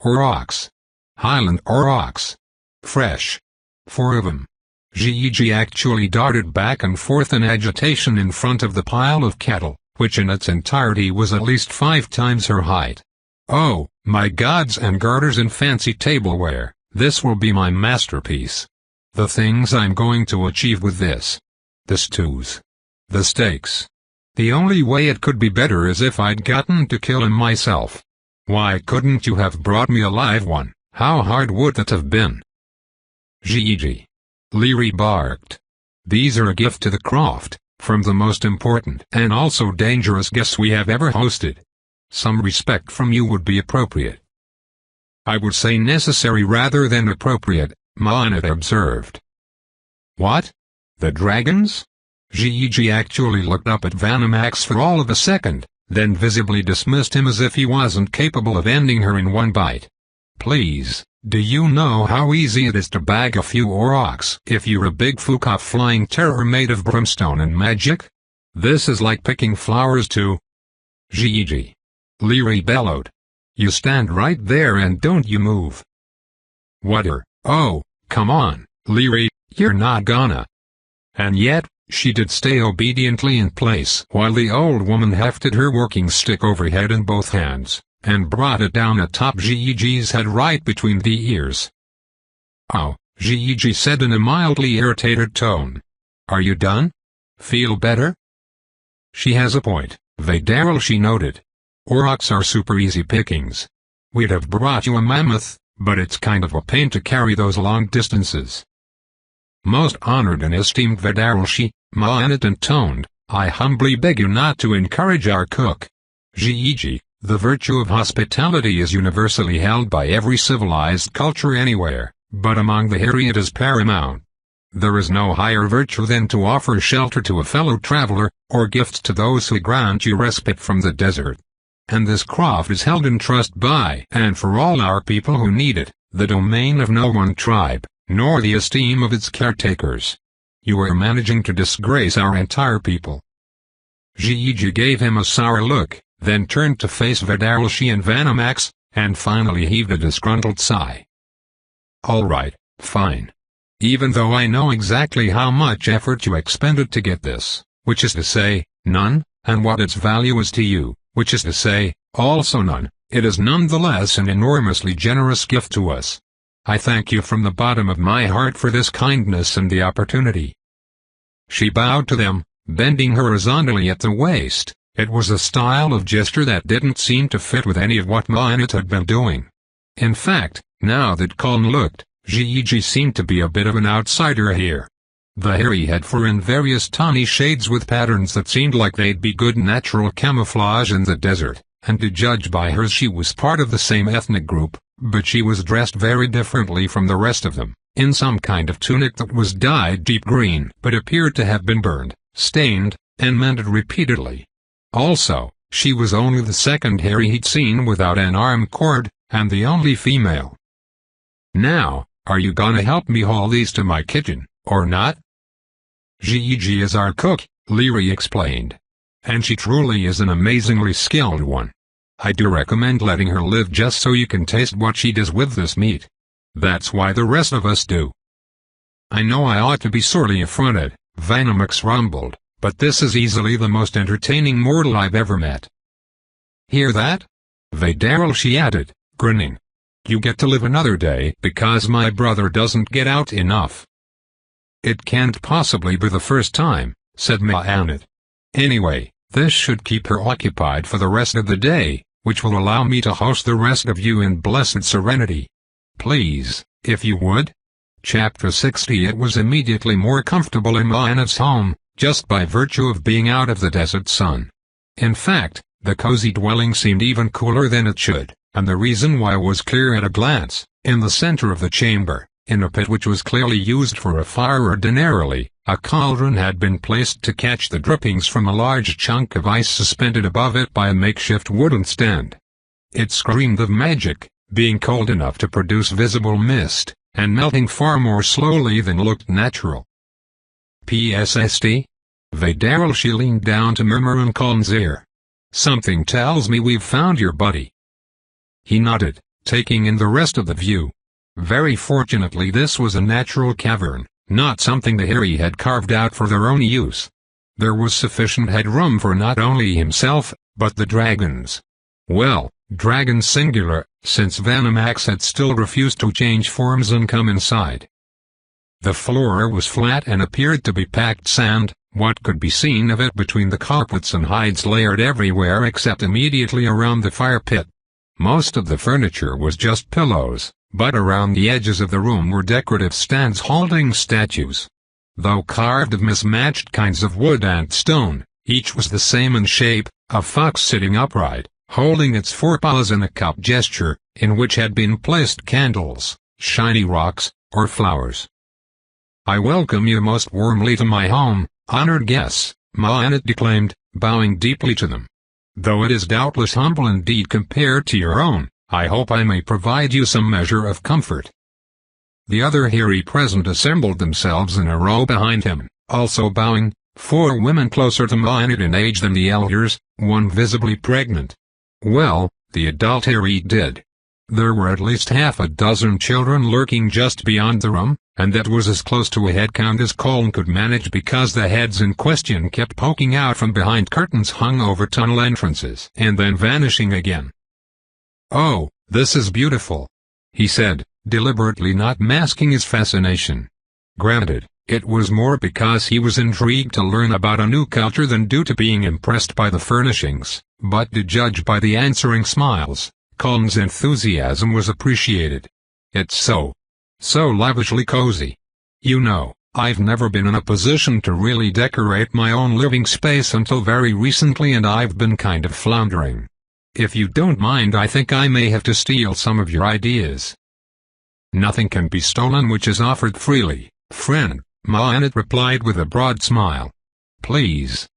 Aurochs. Highland aurochs. Fresh. 4 of them. Gigi actually darted back and forth in agitation in front of the pile of cattle, which in its entirety was at least 5 times her height. Oh, my gods and garters and fancy tableware, this will be my masterpiece. The things I'm going to achieve with this. The stews. The steaks. The only way it could be better is if I'd gotten to kill him myself. Why couldn't you have brought me a live one? How hard would that have been? Gigi. Leary barked. These are a gift to the croft, from the most important and also dangerous guests we have ever hosted. Some respect from you would be appropriate. I would say necessary rather than appropriate, Moana observed. What? The dragons? Gigi actually looked up at Max for all of a second, then visibly dismissed him as if he wasn't capable of ending her in one bite. Please, do you know how easy it is to bag a few aurochs if you're a big Fuka flying terror made of brimstone and magic? This is like picking flowers to... Gigi. Leary bellowed. You stand right there and don't you move. Oh, come on, Leary, you're not gonna. And yet, she did stay obediently in place while the old woman hefted her working stick overhead in both hands, and brought it down atop Gigi's head right between the ears. Oh, Gigi said in a mildly irritated tone. Are you done? Feel better? She has a point, Vadaril, she noted. Aurochs are super easy pickings. We'd have brought you a mammoth, but it's kind of a pain to carry those long distances. Most honored and esteemed Vadaril, Ma'anet intoned, I humbly beg you not to encourage our cook. Gigi, the virtue of hospitality is universally held by every civilized culture anywhere, but among the Hiri it is paramount. There is no higher virtue than to offer shelter to a fellow traveler, or gifts to those who grant you respite from the desert. And this croft is held in trust by and for all our people who need it, the domain of no one tribe, nor the esteem of its caretakers. You are managing to disgrace our entire people. Gigi gave him a sour look, then turned to face Vadaril and Vanamax, and finally heaved a disgruntled sigh. All right, fine. Even though I know exactly how much effort you expended to get this, which is to say, none, and what its value is to you, which is to say, also none, it is nonetheless an enormously generous gift to us. I thank you from the bottom of my heart for this kindness and the opportunity. She bowed to them, bending horizontally at the waist. It was a style of gesture that didn't seem to fit with any of what Ma'anet had been doing. In fact, now that Colin looked, Gigi seemed to be a bit of an outsider here. The Hiri had fur in various tawny shades with patterns that seemed like they'd be good natural camouflage in the desert, and to judge by hers she was part of the same ethnic group, but she was dressed very differently from the rest of them, in some kind of tunic that was dyed deep green but appeared to have been burned, stained, and mended repeatedly. Also, she was only the second Hiri he'd seen without an arm cord, and the only female. Now, are you gonna help me haul these to my kitchen, or not? Gigi is our cook, Leary explained. And she truly is an amazingly skilled one. I do recommend letting her live just so you can taste what she does with this meat. That's why the rest of us do. I know I ought to be sorely affronted, Vanamax rumbled, but this is easily the most entertaining mortal I've ever met. Hear that? Vadaril, she added, grinning. You get to live another day because my brother doesn't get out enough. It can't possibly be the first time, said Ma'anet. Anyway, this should keep her occupied for the rest of the day, which will allow me to host the rest of you in blessed serenity. Please, if you would. Chapter 60. It was immediately more comfortable in Ma'anet's home, just by virtue of being out of the desert sun. In fact, the cozy dwelling seemed even cooler than it should, and the reason why was clear at a glance. In the center of the chamber, in a pit which was clearly used for a fire ordinarily, a cauldron had been placed to catch the drippings from a large chunk of ice suspended above it by a makeshift wooden stand. It screamed of magic, being cold enough to produce visible mist, and melting far more slowly than looked natural. PSSD? Vadaril, she leaned down to murmur in Colin's ear. Something tells me we've found your buddy. He nodded, taking in the rest of the view. Very fortunately this was a natural cavern, not something the Hiri had carved out for their own use. There was sufficient headroom for not only himself, but the dragons. Well, dragons singular, since Vanamax had still refused to change forms and come inside. The floor was flat and appeared to be packed sand, what could be seen of it between the carpets and hides layered everywhere except immediately around the fire pit. Most of the furniture was just pillows, but around the edges of the room were decorative stands holding statues. Though carved of mismatched kinds of wood and stone, each was the same in shape, a fox sitting upright, holding its forepaws in a cup gesture, in which had been placed candles, shiny rocks, or flowers. I welcome you most warmly to my home, honored guests, Ma'anet declaimed, bowing deeply to them. Though it is doubtless humble indeed compared to your own, I hope I may provide you some measure of comfort. The other Hiri present assembled themselves in a row behind him, also bowing, 4 women closer to Ma'anet in age than the elders, one visibly pregnant. Well, the adult Hiri did. There were at least half a dozen children lurking just beyond the room, and that was as close to a head count as Colin could manage because the heads in question kept poking out from behind curtains hung over tunnel entrances and then vanishing again. Oh, this is beautiful, he said, deliberately not masking his fascination. Granted, it was more because he was intrigued to learn about a new culture than due to being impressed by the furnishings, but to judge by the answering smiles, Colin's enthusiasm was appreciated. It's so lavishly cozy. You know, I've never been in a position to really decorate my own living space until very recently, and I've been kind of floundering. If you don't mind, I think I may have to steal some of your ideas. Nothing can be stolen which is offered freely, friend, Ma Annette replied with a broad smile. Please,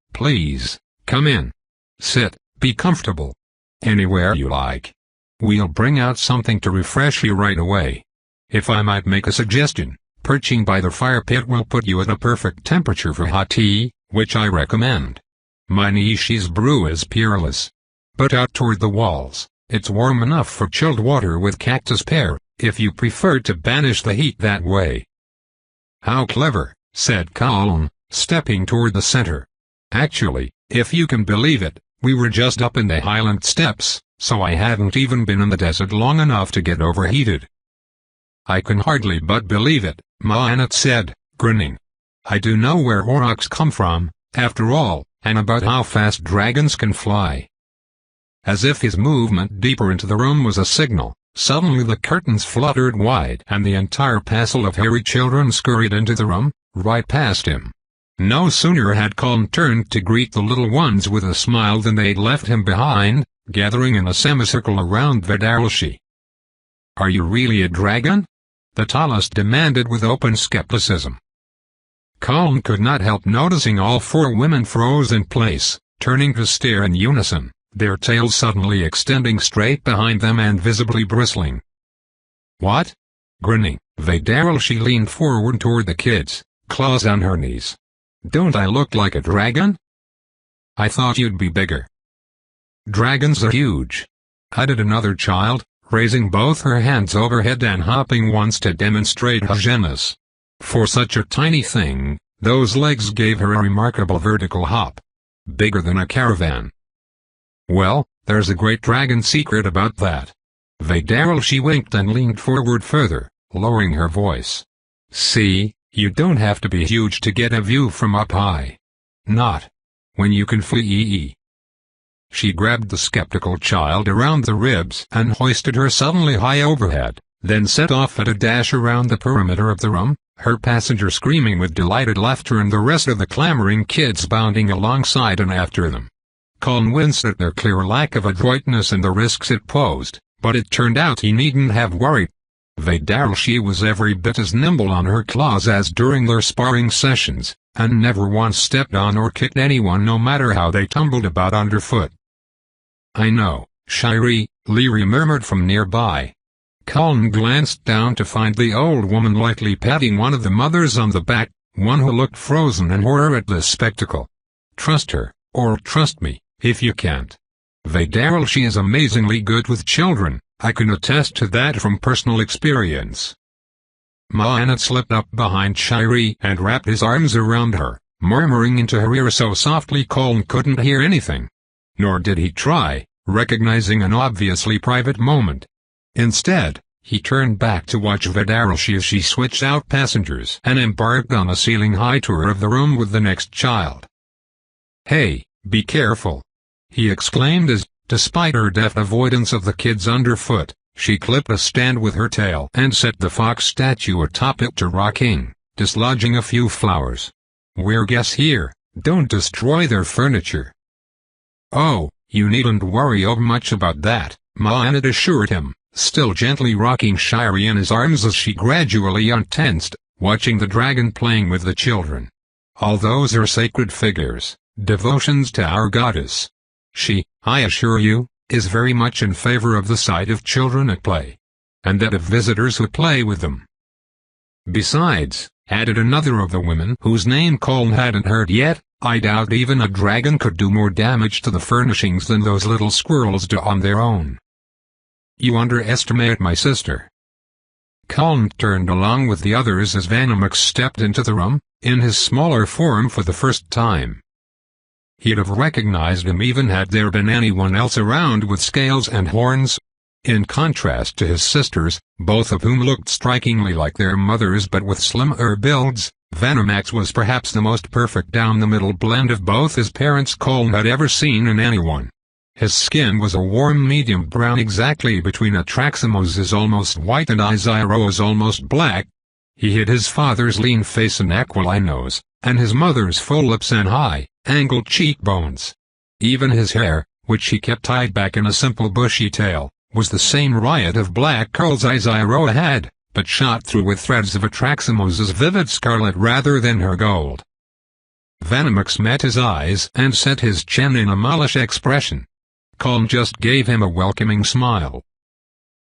come in. Sit, be comfortable. Anywhere you like. We'll bring out something to refresh you right away. If I might make a suggestion, perching by the fire pit will put you at a perfect temperature for hot tea, which I recommend. My niece's brew is peerless. But out toward the walls, it's warm enough for chilled water with cactus pear, if you prefer to banish the heat that way. How clever, said Colin, stepping toward the center. Actually, if you can believe it, we were just up in the Highland Steppes, so I hadn't even been in the desert long enough to get overheated. I can hardly but believe it, Ma Annette said, grinning. I do know where aurochs come from, after all, and about how fast dragons can fly. As if his movement deeper into the room was a signal, suddenly the curtains fluttered wide and the entire passel of hairy children scurried into the room, right past him. No sooner had Colin turned to greet the little ones with a smile than they'd left him behind, gathering in a semicircle around Vedalshi. Are you really a dragon? The tallest demanded with open skepticism. Colin could not help noticing all four women froze in place, turning to stare in unison, their tails suddenly extending straight behind them and visibly bristling. What? Grinning, Vedalshi leaned forward toward the kids, claws on her knees. Don't I look like a dragon? I thought you'd be bigger. Dragons are huge, added another child, raising both her hands overhead and hopping once to demonstrate her genus. For such a tiny thing, those legs gave her a remarkable vertical hop. Bigger than a caravan. Well, there's a great dragon secret about that. Vedalshi winked and leaned forward further, lowering her voice. See, you don't have to be huge to get a view from up high. Not when you can flee. She grabbed the skeptical child around the ribs and hoisted her suddenly high overhead, then set off at a dash around the perimeter of the room, her passenger screaming with delighted laughter and the rest of the clamoring kids bounding alongside and after them. Colin winced at their clear lack of adroitness and the risks it posed, but it turned out he needn't have worried. Vedalshi was every bit as nimble on her claws as during their sparring sessions, and never once stepped on or kicked anyone no matter how they tumbled about underfoot. I know, Shiri, Leary murmured from nearby. Colin glanced down to find the old woman lightly patting one of the mothers on the back, one who looked frozen in horror at this spectacle. Trust her, or trust me, if you can't. Vedalshi is amazingly good with children, I can attest to that from personal experience. Ma Annette slipped up behind Shiri and wrapped his arms around her, murmuring into her ear so softly Colin couldn't hear anything. Nor did he try, recognizing an obviously private moment. Instead, he turned back to watch Vedalshi as she switched out passengers and embarked on a ceiling-high tour of the room with the next child. Hey, be careful! He exclaimed as, despite her deft avoidance of the kids underfoot, she clipped a stand with her tail and set the fox statue atop it to rocking, dislodging a few flowers. We're guests here, don't destroy their furniture. Oh, you needn't worry much about that, Ma Annette assured him, still gently rocking Shiri in his arms as she gradually untensed, watching the dragon playing with the children. All those are sacred figures, devotions to our goddess. She, I assure you, is very much in favor of the sight of children at play. And that of visitors who play with them. Besides, added another of the women whose name Colin hadn't heard yet, I doubt even a dragon could do more damage to the furnishings than those little squirrels do on their own. You underestimate my sister. Colin turned along with the others as Vanamax stepped into the room, in his smaller form for the first time. He'd have recognized him even had there been anyone else around with scales and horns. In contrast to his sisters, both of whom looked strikingly like their mothers but with slimmer builds, Venomax was perhaps the most perfect down-the-middle blend of both his parents Colin had ever seen in anyone. His skin was a warm medium brown exactly between Atraximos's almost white and Iziroa's almost black. He hid his father's lean face and aquiline nose, and his mother's full lips and high, angled cheekbones. Even his hair, which he kept tied back in a simple bushy tail, was the same riot of black curls Iziroa had, but shot through with threads of Atraximos's vivid scarlet rather than her gold. Venomax met his eyes and set his chin in a malish expression. Colin just gave him a welcoming smile.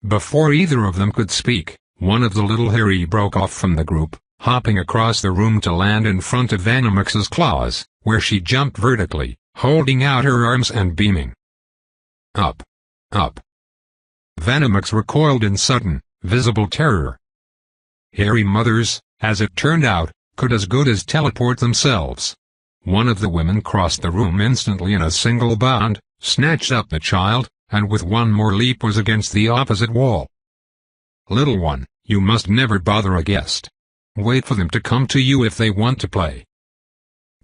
Before either of them could speak, one of the little hairy broke off from the group, hopping across the room to land in front of Venomax's claws, where she jumped vertically, holding out her arms and beaming. Up. Up. Venomax recoiled in sudden, visible terror. Hairy mothers, as it turned out, could as good as teleport themselves. One of the women crossed the room instantly in a single bound, snatched up the child, and with one more leap was against the opposite wall. Little one, you must never bother a guest. Wait for them to come to you if they want to play.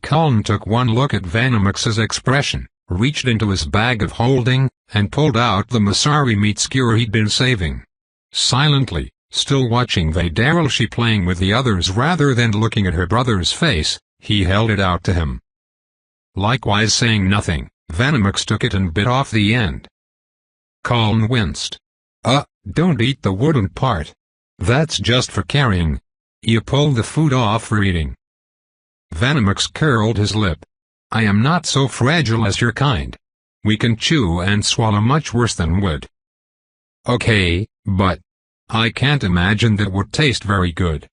Colin took one look at Venomax's expression, reached into his bag of holding, and pulled out the Masari meat skewer he'd been saving. Silently, still watching Vaidaralshi playing with the others rather than looking at her brother's face, he held it out to him. Likewise saying nothing, Venomax took it and bit off the end. Colin winced. Don't eat the wooden part. That's just for carrying. You pull the food off for eating. Venomax curled his lip. I am not so fragile as your kind. We can chew and swallow much worse than wood. Okay, but I can't imagine that would taste very good.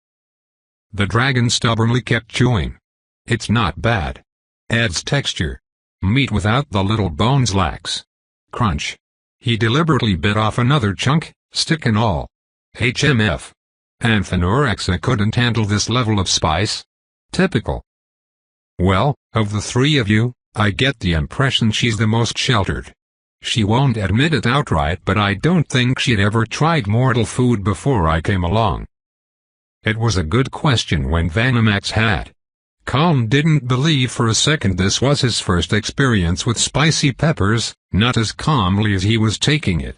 The dragon stubbornly kept chewing. It's not bad. Adds texture. Meat without the little bones lacks. Crunch. He deliberately bit off another chunk, stick and all. HMF. And Phenorexa couldn't handle this level of spice. Typical. Well, of the three of you, I get the impression she's the most sheltered. She won't admit it outright, but I don't think she'd ever tried mortal food before I came along. It was a good question when Venomax had. Colin didn't believe for a second this was his first experience with spicy peppers, not as calmly as he was taking it.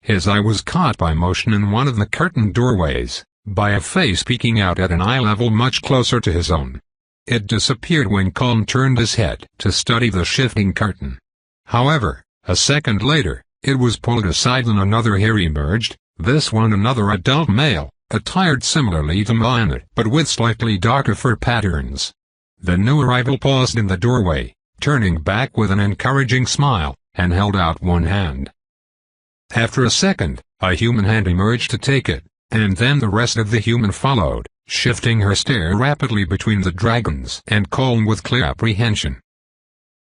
His eye was caught by motion in one of the curtained doorways, by a face peeking out at an eye level much closer to his own. It disappeared when Colin turned his head to study the shifting curtain. However, a second later, it was pulled aside and another hair emerged, this one another adult male, attired similarly to Mayanat but with slightly darker fur patterns. The new arrival paused in the doorway, turning back with an encouraging smile, and held out one hand. After a second, a human hand emerged to take it, and then the rest of the human followed, shifting her stare rapidly between the dragons and Colin with clear apprehension.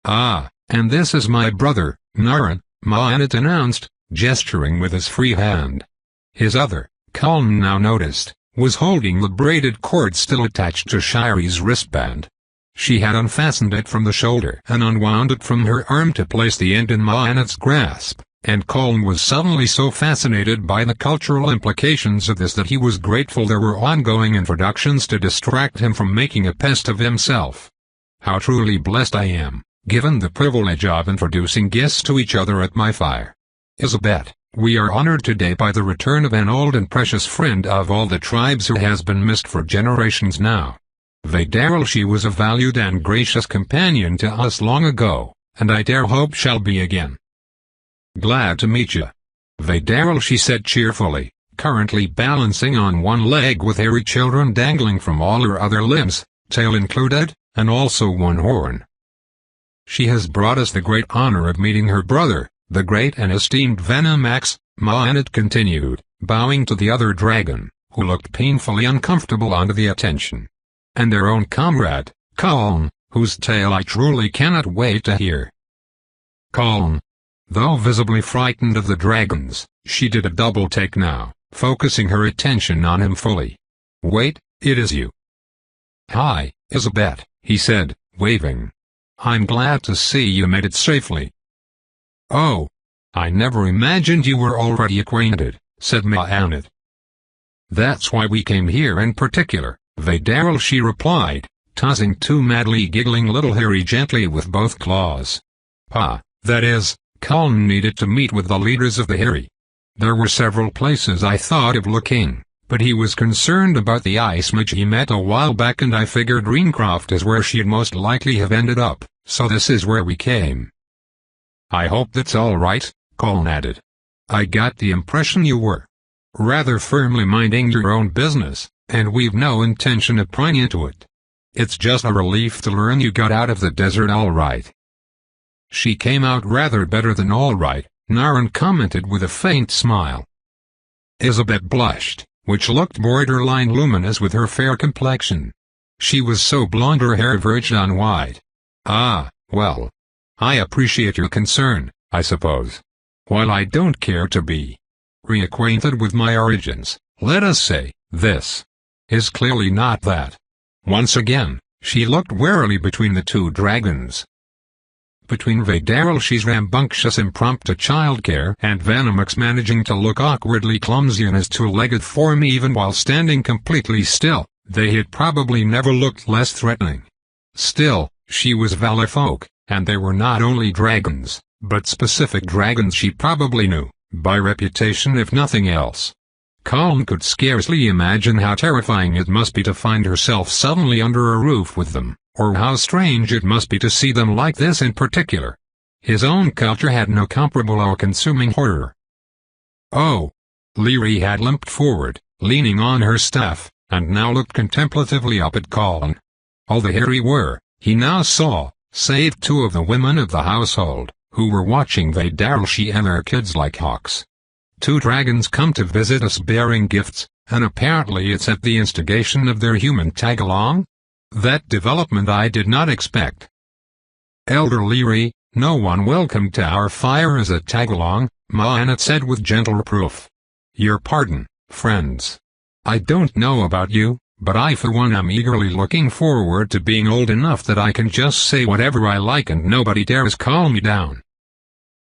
Ah, and this is my brother, Naran, Mayanat announced, gesturing with his free hand. His other, Colin now noticed, was holding the braided cord still attached to Shiri's wristband. She had unfastened it from the shoulder and unwound it from her arm to place the end in Mayanat's grasp, and Colin was suddenly so fascinated by the cultural implications of this that he was grateful there were ongoing introductions to distract him from making a pest of himself. How truly blessed I am, given the privilege of introducing guests to each other at my fire. Isabet, we are honored today by the return of an old and precious friend of all the tribes who has been missed for generations now. Vaidaralshi was a valued and gracious companion to us long ago, and I dare hope shall be again. Glad to meet you. Vaidaralshi said cheerfully, currently balancing on one leg with hairy children dangling from all her other limbs, tail included, and also one horn. She has brought us the great honor of meeting her brother, the great and esteemed Venomax, Mayanat continued, bowing to the other dragon, who looked painfully uncomfortable under the attention. And their own comrade, Colin, whose tale I truly cannot wait to hear. Colin. Though visibly frightened of the dragons, she did a double take now, focusing her attention on him fully. Wait, it is you. Hi, Isabet, he said, waving. I'm glad to see you made it safely. Oh, I never imagined you were already acquainted, said Maanit. That's why we came here in particular, Vedaralshi replied, tossing two madly giggling little Harry gently with both claws. That is, Colin needed to meet with the leaders of the Harry. There were several places I thought of looking, but he was concerned about the ice mage he met a while back, and I figured Greencroft is where she'd most likely have ended up, so this is where we came. I hope that's all right, Colin added. I got the impression you were rather firmly minding your own business, and we've no intention of prying into it. It's just a relief to learn you got out of the desert all right. She came out rather better than all right, Naren commented with a faint smile. Isabet blushed, which looked borderline luminous with her fair complexion. She was so blonde her hair verged on white. Well. I appreciate your concern, I suppose. While I don't care to be reacquainted with my origins, let us say, this is clearly not that. Once again, she looked warily between the two dragons. Between Vedaralshi's rambunctious impromptu childcare and Vanamuk's managing to look awkwardly clumsy in his two-legged form even while standing completely still, they had probably never looked less threatening. Still, she was Valafolk, and they were not only dragons, but specific dragons she probably knew, by reputation if nothing else. Colin could scarcely imagine how terrifying it must be to find herself suddenly under a roof with them, or how strange it must be to see them like this in particular. His own culture had no comparable all-consuming horror. Oh! Leary had limped forward, leaning on her staff, and now looked contemplatively up at Colin. All the Harry were, he now saw, save two of the women of the household, who were watching Vedaralshi and their kids like hawks. Two dragons come to visit us bearing gifts, and apparently it's at the instigation of their human tag-along? That development I did not expect. Elder Leary, no one welcome to our fire as a tag-along, Maanit said with gentle reproof. Your pardon, friends. I don't know about you, but I for one am eagerly looking forward to being old enough that I can just say whatever I like and nobody dares call me down.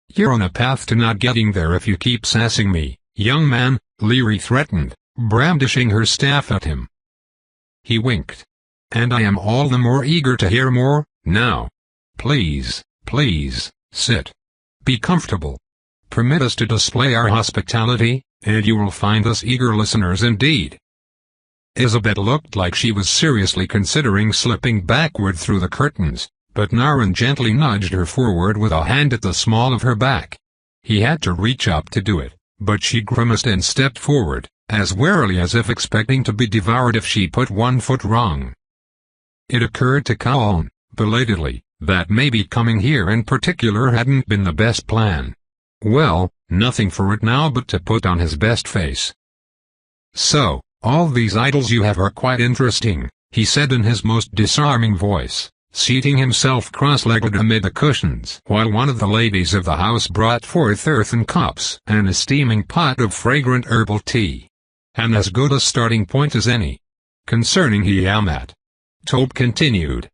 You're on a path to not getting there if you keep sassing me, young man, Leary threatened, brandishing her staff at him. He winked. And I am all the more eager to hear more, now. Please, sit. Be comfortable. Permit us to display our hospitality, and you will find us eager listeners indeed. Isabet looked like she was seriously considering slipping backward through the curtains, but Naren gently nudged her forward with a hand at the small of her back. He had to reach up to do it, but she grimaced and stepped forward, as warily as if expecting to be devoured if she put one foot wrong. It occurred to Colin, belatedly, that maybe coming here in particular hadn't been the best plan. Well, nothing for it now but to put on his best face. So, all these idols you have are quite interesting, he said in his most disarming voice, seating himself cross-legged amid the cushions while one of the ladies of the house brought forth earthen cups and a steaming pot of fragrant herbal tea. And as good a starting point as any. Concerning Hiamat, Tobe continued,